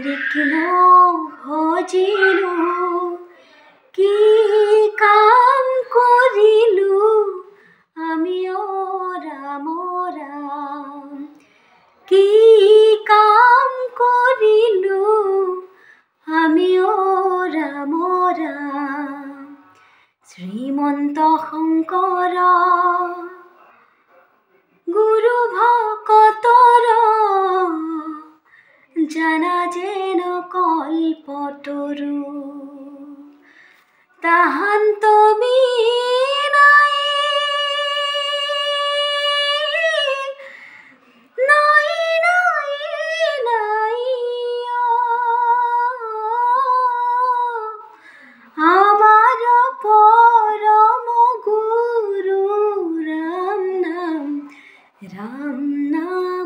হৰিকৃষ্ণ ভজিলো কি কাম কৰিলো আমি ও ৰাম ৰাম কি কাম কৰিলো আমি ও ৰাম ৰাম শ্ৰীমন্ত শংকৰ গুৰু ভকতৰ জানা যেন কল্পতৰু তাহান্ত নাই নাই নাই নাই আমাৰ পৰম গুৰু ৰাম নাম ৰাম নাম